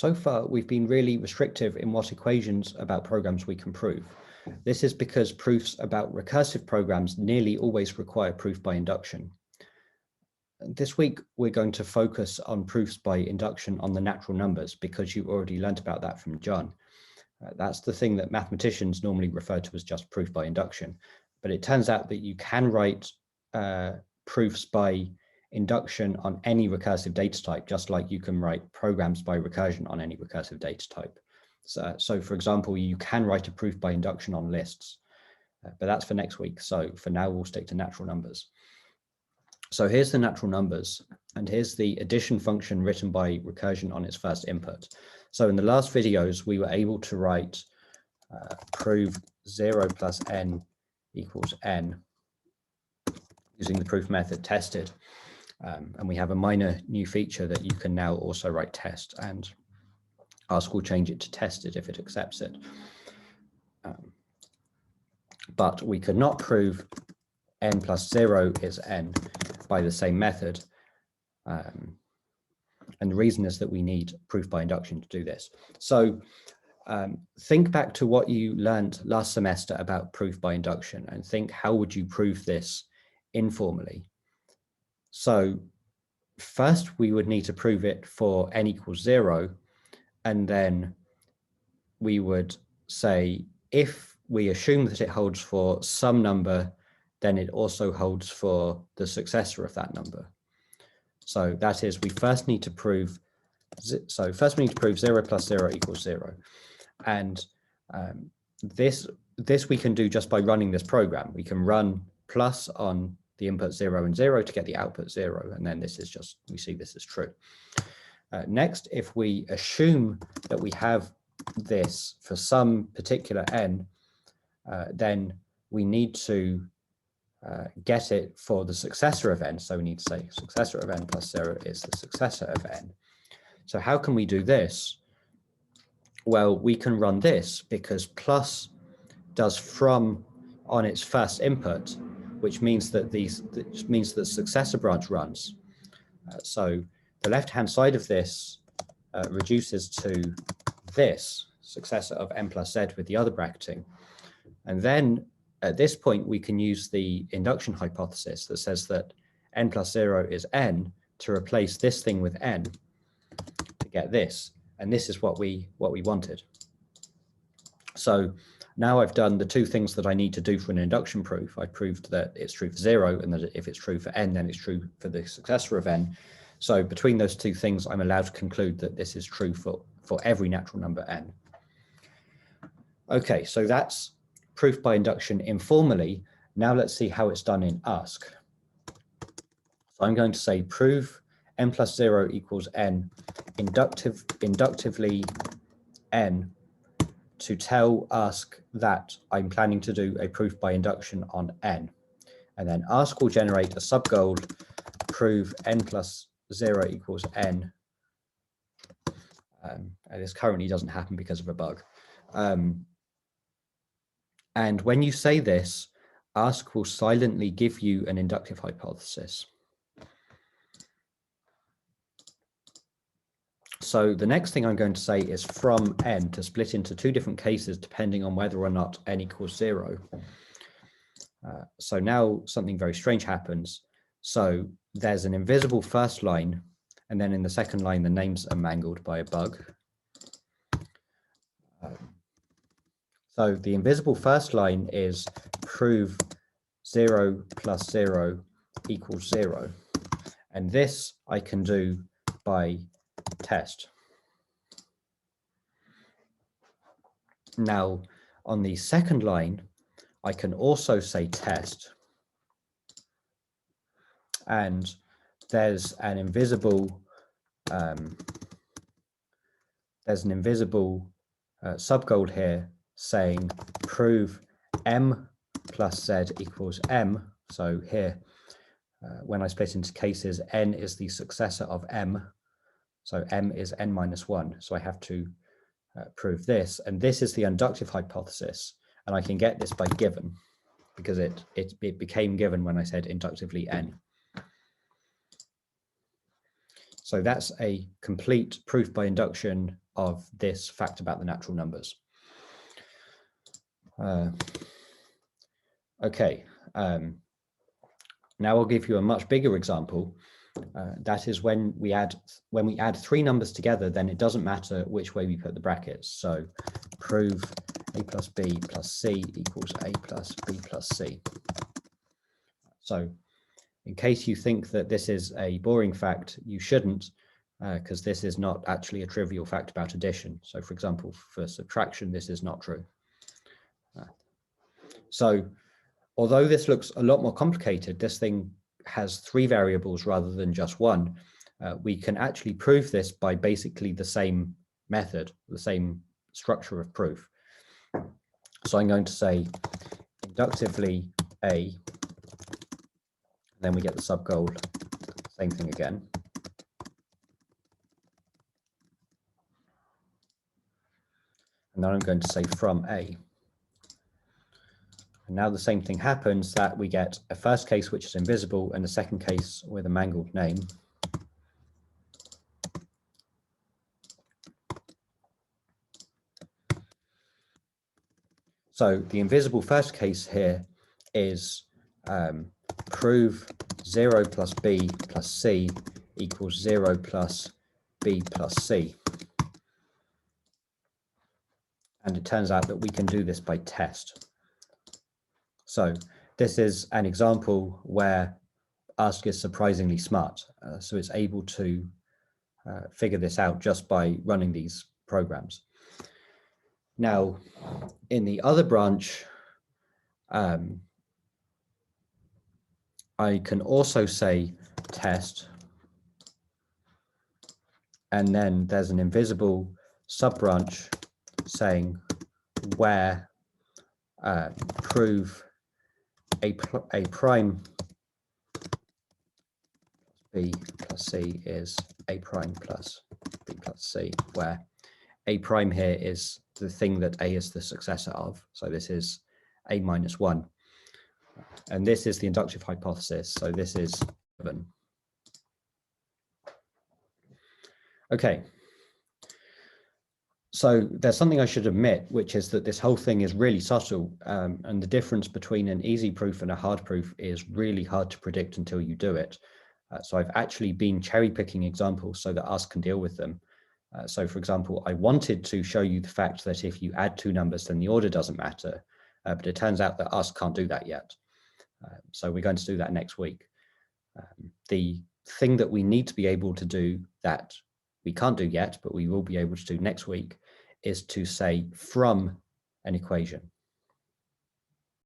So far, we've been really restrictive in what equations about programs we can prove. This is because proofs about recursive programs nearly always require proof by induction. This week, we're going to focus on proofs by induction on the natural numbers because you already learnt about that from John. That's the thing that mathematicians normally refer to as just proof by induction. But it turns out that you can write proofs by induction on any recursive data type, just like you can write programs by recursion on any recursive data type. So for example, you can write a proof by induction on lists, but that's for next week. So for now, we'll stick to natural numbers. So here's the natural numbers, and here's the addition function written by recursion on its first input. So in the last videos, we were able to write prove 0 plus n equals n using the proof method tested. And we have a minor new feature that you can now also write test, and Ask will change it to tested if it accepts it. But we could not prove n plus 0 is n by the same method. And the reason is that we need proof by induction to do this. So think back to what you learned last semester about proof by induction and think, how would you prove this informally? So first, we would need to prove it for n equals 0, and then we would say, if we assume that it holds for some number, then it also holds for the successor of that number. So that is, we first need to prove, first we need to prove 0 plus 0 equals 0. And this we can do just by running this program. We can run plus on the input 0 and 0 to get the output 0. And then this is just, we see this is true. Next, if we assume that we have this for some particular n, then we need to get it for the successor of n. So we need to say successor of n plus 0 is the successor of n. So how can we do this? Well, we can run this because plus does from on its first input, which means that the successor branch runs. So the left-hand side of this reduces to this successor of n plus z with the other bracketing. And then at this point, we can use the induction hypothesis that says that n plus 0 is n to replace this thing with n to get this. And this is what we wanted. So now I've done the two things that I need to do for an induction proof. I proved that it's true for 0, and that if it's true for n, then it's true for the successor of n. So between those two things, I'm allowed to conclude that this is true for every natural number n. Okay, so that's proof by induction informally. Now let's see how it's done in Ask. So I'm going to say prove n plus 0 equals n inductively n to tell Ask that I'm planning to do a proof by induction on n. And then Ask will generate a subgoal, prove n plus 0 equals n. And this currently doesn't happen because of a bug. And when you say this, Ask will silently give you an inductive hypothesis. So the next thing I'm going to say is from n to split into two different cases depending on whether or not n equals 0. So now something very strange happens. So there's an invisible first line, and then in the second line, the names are mangled by a bug. So the invisible first line is prove 0 plus 0 equals 0. And this I can do by test. Now, on the second line, I can also say test. And there's an invisible subgoal here saying prove m plus z equals m. So here, when I split into cases, n is the successor of m. So m is n minus 1. So I have to prove this. And this is the inductive hypothesis. And I can get this by given, because it became given when I said inductively n. So that's a complete proof by induction of this fact about the natural numbers. Okay, now I'll give you a much bigger example. That is when we add three numbers together, then it doesn't matter which way we put the brackets. So prove a plus b plus c equals a plus b plus c. So in case you think that this is a boring fact, you shouldn't, because this is not actually a trivial fact about addition. So for example, for subtraction, this is not true. So although this looks a lot more complicated, this thing has three variables rather than just one. We can actually prove this by basically the same method, the same structure of proof. So I'm going to say inductively A, then we get the sub-goal, same thing again. And then I'm going to say from A. And now the same thing happens, that we get a first case which is invisible and a second case with a mangled name. So the invisible first case here is prove 0 plus b plus c equals 0 plus b plus c. And it turns out that we can do this by test. So this is an example where Ask is surprisingly smart. So it's able to figure this out just by running these programs. Now, in the other branch, I can also say test, and then there's an invisible sub-branch saying where prove a prime b plus c is a prime plus b plus c, where a prime here is the thing that a is the successor of. So this is a minus 1. And this is the inductive hypothesis. So this is given. Okay. So there's something I should admit, which is that this whole thing is really subtle. And the difference between an easy proof and a hard proof is really hard to predict until you do it. So I've actually been cherry picking examples so that Ask can deal with them. So for example, I wanted to show you the fact that if you add two numbers, then the order doesn't matter. But it turns out that Ask can't do that yet. So we're going to do that next week. The thing that we need to be able to do that we can't do yet, but we will be able to do next week, is to say from an equation.